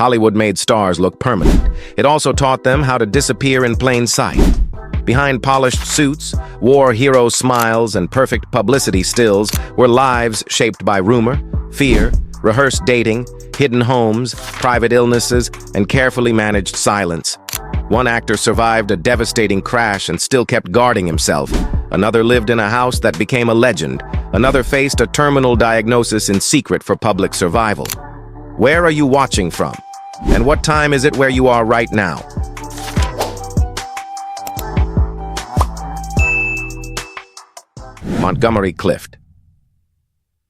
Hollywood made stars look permanent. It also taught them how to disappear in plain sight. Behind polished suits, war hero smiles, and perfect publicity stills were lives shaped by rumor, fear, rehearsed dating, hidden homes, private illnesses, and carefully managed silence. One actor survived a devastating crash and still kept guarding himself. Another lived in a house that became a legend. Another faced a terminal diagnosis in secret for public survival. Where are you watching from? And what time is it where you are right now? Montgomery Clift.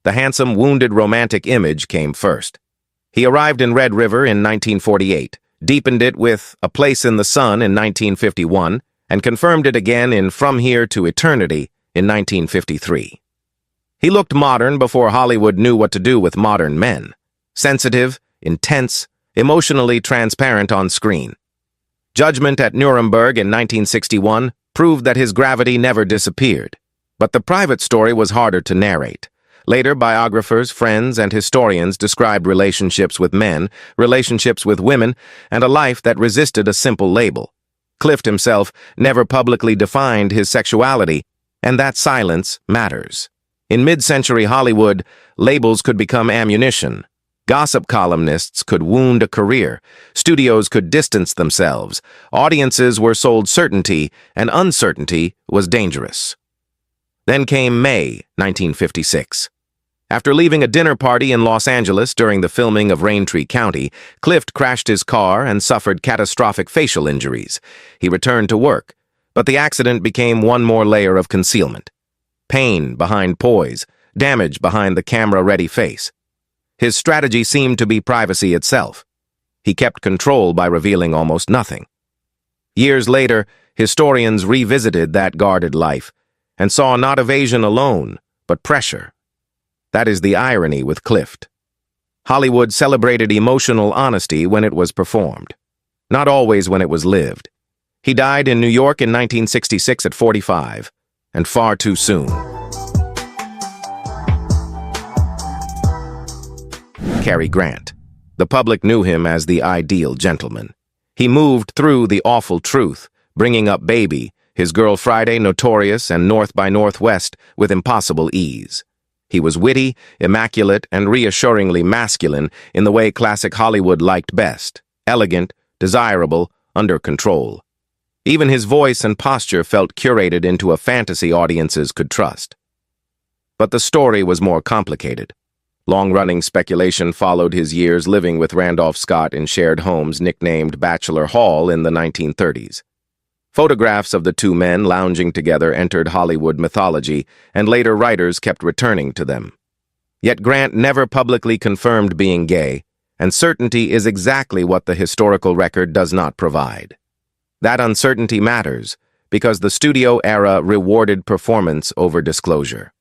The handsome, wounded romantic image came first. He arrived in Red River in 1948, deepened it with A Place in the Sun in 1951, and confirmed it again in From Here to Eternity in 1953. He looked modern before Hollywood knew what to do with modern men. Sensitive, intense, emotionally transparent on screen. Judgment at Nuremberg in 1961 proved that his gravity never disappeared. But the private story was harder to narrate. Later, biographers, friends, and historians described relationships with men, relationships with women, and a life that resisted a simple label. Clift himself never publicly defined his sexuality, and that silence matters. In mid-century Hollywood, labels could become ammunition. Gossip columnists could wound a career. Studios could distance themselves. Audiences were sold certainty, and uncertainty was dangerous. Then came May 1956. After leaving a dinner party in Los Angeles during the filming of Raintree County, Clift crashed his car and suffered catastrophic facial injuries. He returned to work, but the accident became one more layer of concealment. Pain behind poise, damage behind the camera-ready face. His strategy seemed to be privacy itself. He kept control by revealing almost nothing. Years later, historians revisited that guarded life and saw not evasion alone, but pressure. That is the irony with Clift. Hollywood celebrated emotional honesty when it was performed, not always when it was lived. He died in New York in 1966 at 45, and far too soon. Cary Grant. The public knew him as the ideal gentleman. He moved through the awful truth, bringing up Baby, His Girl Friday, Notorious, and North by Northwest with impossible ease. He was witty, immaculate, and reassuringly masculine in the way classic Hollywood liked best, elegant, desirable, under control. Even his voice and posture felt curated into a fantasy audiences could trust. But the story was more complicated. Long-running speculation followed his years living with Randolph Scott in shared homes nicknamed Bachelor Hall in the 1930s. Photographs of the two men lounging together entered Hollywood mythology, and later writers kept returning to them. Yet Grant never publicly confirmed being gay, and certainty is exactly what the historical record does not provide. That uncertainty matters, because the studio era rewarded performance over disclosure.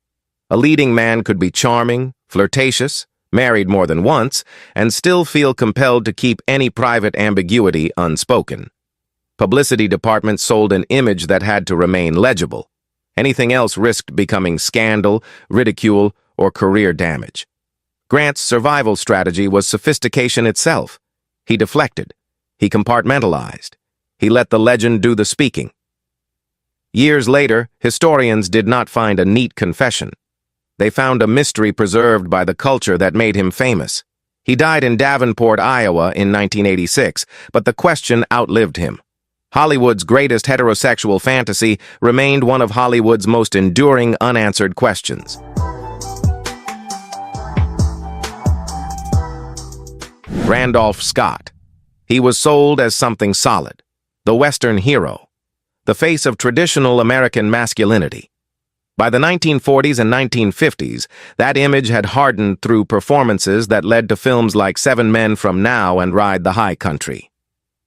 A leading man could be charming, flirtatious, married more than once, and still feel compelled to keep any private ambiguity unspoken. Publicity departments sold an image that had to remain legible. Anything else risked becoming scandal, ridicule, or career damage. Grant's survival strategy was sophistication itself. He deflected. He compartmentalized. He let the legend do the speaking. Years later, historians did not find a neat confession. They found a mystery preserved by the culture that made him famous. He died in Davenport, Iowa in 1986, but the question outlived him. Hollywood's greatest heterosexual fantasy remained one of Hollywood's most enduring unanswered questions. Randolph Scott. He was sold as something solid, the Western hero, the face of traditional American masculinity. By the 1940s and 1950s, that image had hardened through performances that led to films like 7 Men from Now and Ride the High Country.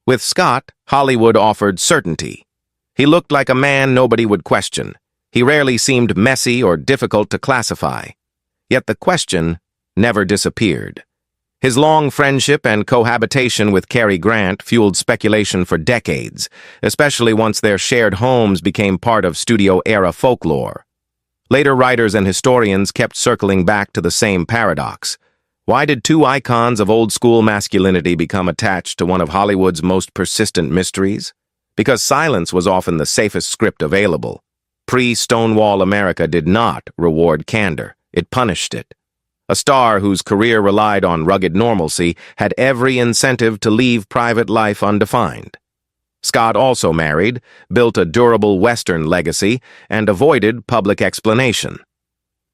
With Scott, Hollywood offered certainty. He looked like a man nobody would question. He rarely seemed messy or difficult to classify. Yet the question never disappeared. His long friendship and cohabitation with Cary Grant fueled speculation for decades, especially once their shared homes became part of studio-era folklore. Later writers and historians kept circling back to the same paradox. Why did two icons of old-school masculinity become attached to one of Hollywood's most persistent mysteries? Because silence was often the safest script available. Pre-Stonewall America did not reward candor. It punished it. A star whose career relied on rugged normalcy had every incentive to leave private life undefined. Scott also married, built a durable Western legacy, and avoided public explanation.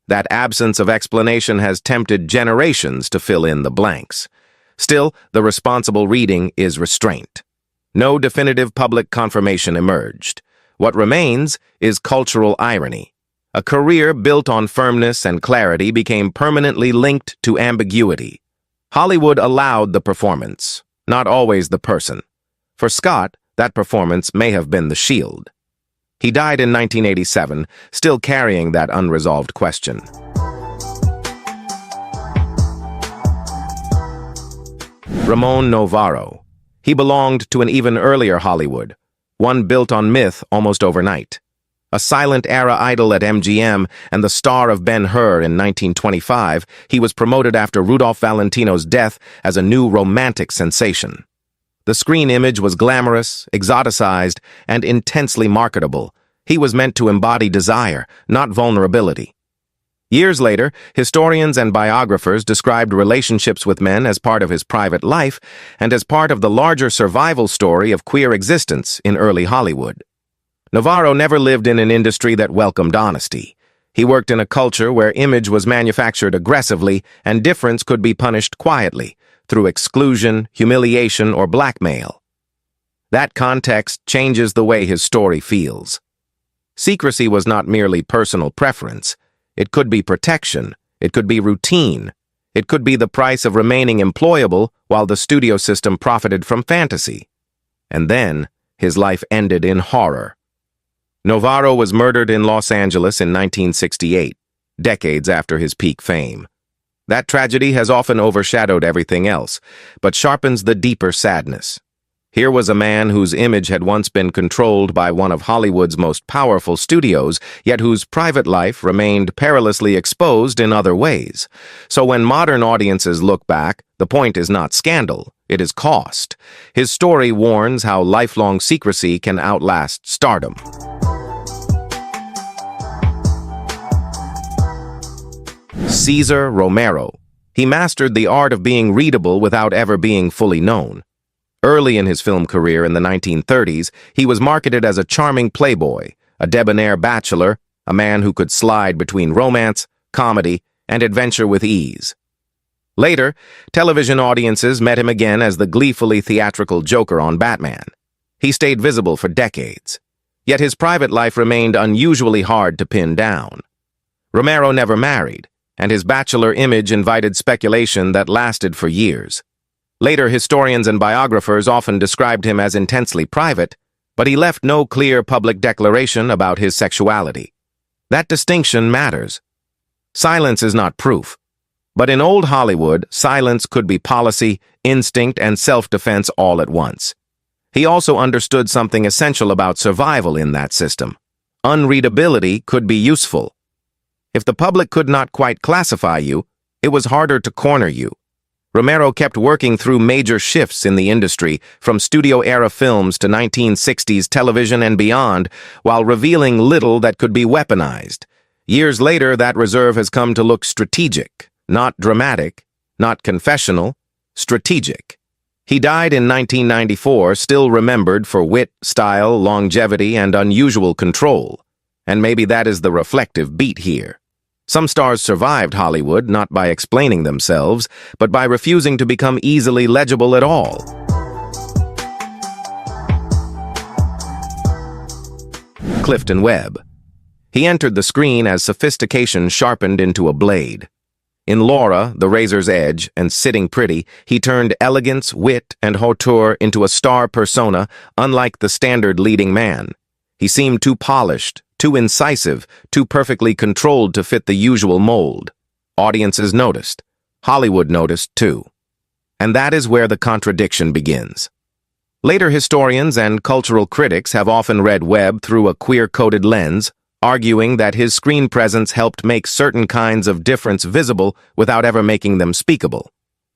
That absence of explanation has tempted generations to fill in the blanks. Still, the responsible reading is restraint. No definitive public confirmation emerged. What remains is cultural irony. A career built on firmness and clarity became permanently linked to ambiguity. Hollywood allowed the performance, not always the person. For Scott, that performance may have been the shield. He died in 1987, still carrying that unresolved question. Ramon Novarro. He belonged to an even earlier Hollywood, one built on myth almost overnight. A silent-era idol at MGM and the star of Ben-Hur in 1925, he was promoted after Rudolph Valentino's death as a new romantic sensation. The screen image was glamorous, exoticized, and intensely marketable. He was meant to embody desire, not vulnerability. Years later, historians and biographers described relationships with men as part of his private life and as part of the larger survival story of queer existence in early Hollywood. Novarro never lived in an industry that welcomed honesty. He worked in a culture where image was manufactured aggressively and difference could be punished quietly, through exclusion, humiliation, or blackmail. That context changes the way his story feels. Secrecy was not merely personal preference. It could be protection. It could be routine. It could be the price of remaining employable while the studio system profited from fantasy. And then, his life ended in horror. Novarro was murdered in Los Angeles in 1968, decades after his peak fame. That tragedy has often overshadowed everything else, but sharpens the deeper sadness. Here was a man whose image had once been controlled by one of Hollywood's most powerful studios, yet whose private life remained perilously exposed in other ways. So when modern audiences look back, the point is not scandal, it is cost. His story warns how lifelong secrecy can outlast stardom. Cesar Romero. He mastered the art of being readable without ever being fully known. Early in his film career in the 1930s, he was marketed as a charming playboy, a debonair bachelor, a man who could slide between romance, comedy, and adventure with ease. Later, television audiences met him again as the gleefully theatrical Joker on Batman. He stayed visible for decades. Yet his private life remained unusually hard to pin down. Romero never married, and his bachelor image invited speculation that lasted for years. Later, historians and biographers often described him as intensely private, but he left no clear public declaration about his sexuality. That distinction matters. Silence is not proof. But in old Hollywood, silence could be policy, instinct, and self-defense all at once. He also understood something essential about survival in that system. Unreadability could be useful. If the public could not quite classify you, it was harder to corner you. Romero kept working through major shifts in the industry, from studio-era films to 1960s television and beyond, while revealing little that could be weaponized. Years later, that reserve has come to look strategic, not dramatic, not confessional, strategic. He died in 1994, still remembered for wit, style, longevity, and unusual control. And maybe that is the reflective beat here. Some stars survived Hollywood not by explaining themselves, but by refusing to become easily legible at all. Clift and Webb. He entered the screen as sophistication sharpened into a blade. In Laura, The Razor's Edge, and Sitting Pretty, he turned elegance, wit, and hauteur into a star persona unlike the standard leading man. He seemed too polished, too incisive, too perfectly controlled to fit the usual mold. Audiences noticed. Hollywood noticed, too. And that is where the contradiction begins. Later historians and cultural critics have often read Webb through a queer-coded lens, arguing that his screen presence helped make certain kinds of difference visible without ever making them speakable.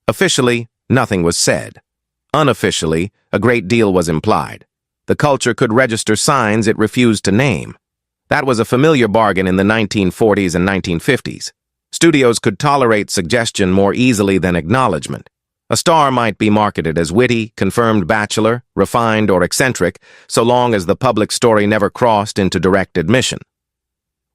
Officially, nothing was said. Unofficially, a great deal was implied. The culture could register signs it refused to name. That was a familiar bargain in the 1940s and 1950s. Studios could tolerate suggestion more easily than acknowledgement. A star might be marketed as witty, confirmed bachelor, refined, or eccentric, so long as the public story never crossed into direct admission.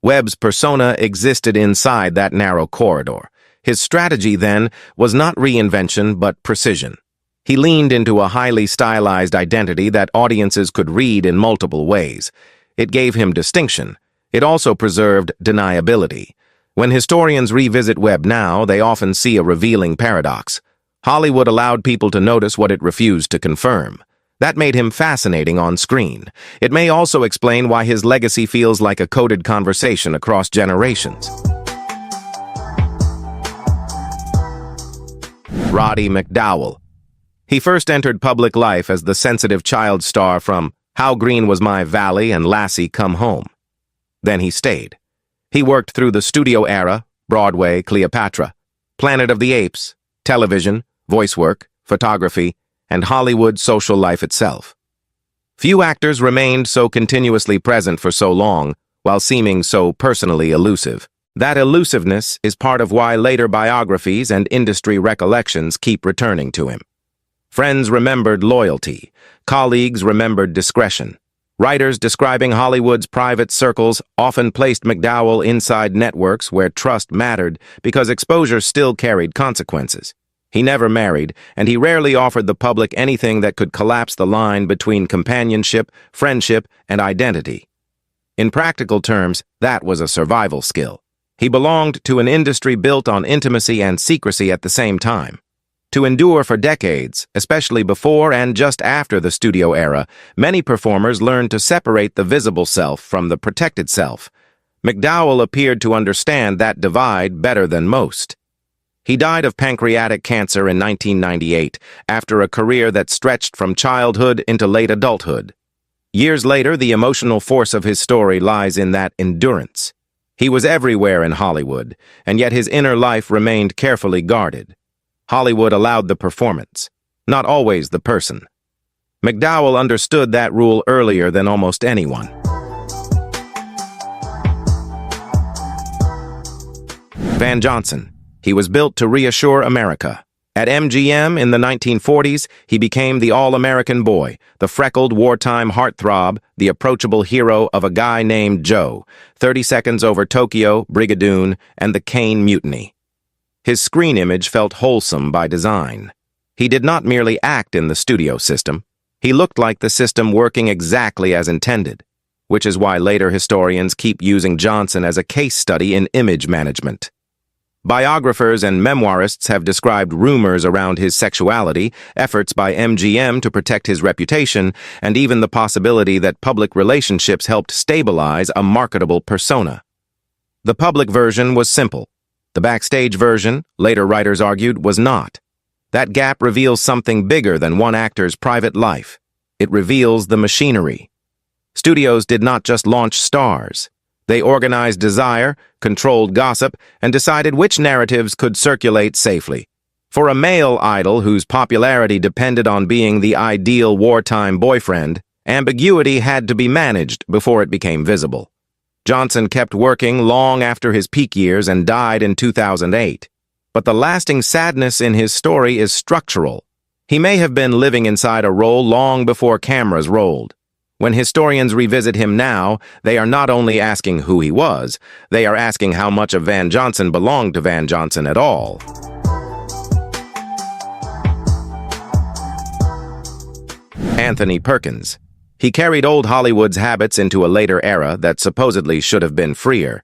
Webb's persona existed inside that narrow corridor. His strategy, then, was not reinvention but precision. He leaned into a highly stylized identity that audiences could read in multiple ways. It gave him distinction. It also preserved deniability. When historians revisit Webb now, they often see a revealing paradox. Hollywood allowed people to notice what it refused to confirm. That made him fascinating on screen. It may also explain why his legacy feels like a coded conversation across generations. Roddy McDowall. He first entered public life as the sensitive child star from How Green Was My Valley and Lassie Come Home. Then he stayed. He worked through the studio era, Broadway, Cleopatra, Planet of the Apes, television, voice work, photography, and Hollywood social life itself. Few actors remained so continuously present for so long, while seeming so personally elusive. That elusiveness is part of why later biographies and industry recollections keep returning to him. Friends remembered loyalty. Colleagues remembered discretion. Writers describing Hollywood's private circles often placed McDowall inside networks where trust mattered because exposure still carried consequences. He never married, and he rarely offered the public anything that could collapse the line between companionship, friendship, and identity. In practical terms, that was a survival skill. He belonged to an industry built on intimacy and secrecy at the same time. To endure for decades, especially before and just after the studio era, many performers learned to separate the visible self from the protected self. McDowall appeared to understand that divide better than most. He died of pancreatic cancer in 1998, after a career that stretched from childhood into late adulthood. Years later, the emotional force of his story lies in that endurance. He was everywhere in Hollywood, and yet his inner life remained carefully guarded. Hollywood allowed the performance, not always the person. McDowall understood that rule earlier than almost anyone. Van Johnson. He was built to reassure America. At MGM in the 1940s, he became the all-American boy, the freckled wartime heartthrob, the approachable hero of A Guy Named Joe, 30 Seconds Over Tokyo, Brigadoon, and the Caine Mutiny. His screen image felt wholesome by design. He did not merely act in the studio system. He looked like the system working exactly as intended, which is why later historians keep using Johnson as a case study in image management. Biographers and memoirists have described rumors around his sexuality, efforts by MGM to protect his reputation, and even the possibility that public relationships helped stabilize a marketable persona. The public version was simple. The backstage version, later writers argued, was not. That gap reveals something bigger than one actor's private life. It reveals the machinery. Studios did not just launch stars. They organized desire, controlled gossip, and decided which narratives could circulate safely. For a male idol whose popularity depended on being the ideal wartime boyfriend, ambiguity had to be managed before it became visible. Johnson kept working long after his peak years and died in 2008. But the lasting sadness in his story is structural. He may have been living inside a role long before cameras rolled. When historians revisit him now, they are not only asking who he was, they are asking how much of Van Johnson belonged to Van Johnson at all. Anthony Perkins. He carried old Hollywood's habits into a later era that supposedly should have been freer.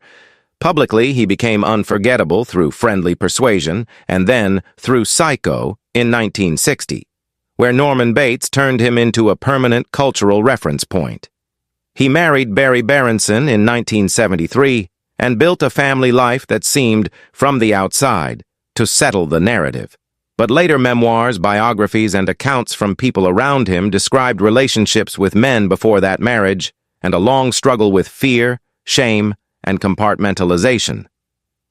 Publicly, he became unforgettable through Friendly Persuasion, and then through Psycho in 1960. Where Norman Bates turned him into a permanent cultural reference point. He married Barry Berenson in 1973 and built a family life that seemed, from the outside, to settle the narrative. But later memoirs, biographies, and accounts from people around him described relationships with men before that marriage and a long struggle with fear, shame, and compartmentalization.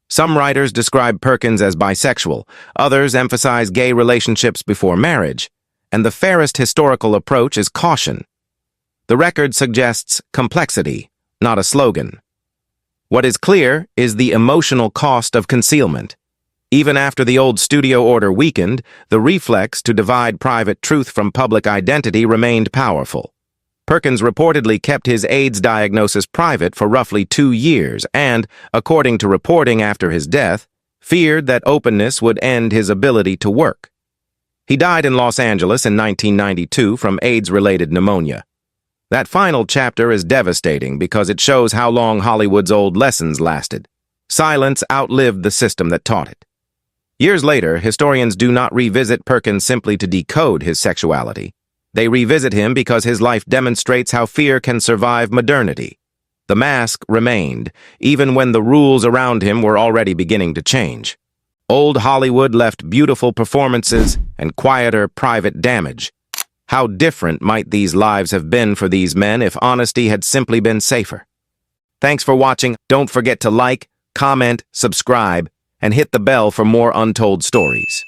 Some writers describe Perkins as bisexual, others emphasize gay relationships before marriage, and the fairest historical approach is caution. The record suggests complexity, not a slogan. What is clear is the emotional cost of concealment. Even after the old studio order weakened, the reflex to divide private truth from public identity remained powerful. Perkins reportedly kept his AIDS diagnosis private for roughly 2 years and, according to reporting after his death, feared that openness would end his ability to work. He died in Los Angeles in 1992 from AIDS-related pneumonia. That final chapter is devastating because it shows how long Hollywood's old lessons lasted. Silence outlived the system that taught it. Years later, historians do not revisit Perkins simply to decode his sexuality. They revisit him because his life demonstrates how fear can survive modernity. The mask remained, even when the rules around him were already beginning to change. Old Hollywood left beautiful performances and quieter private damage. How different might these lives have been for these men if honesty had simply been safer? Thanks for watching. Don't forget to like, comment, subscribe, and hit the bell for more untold stories.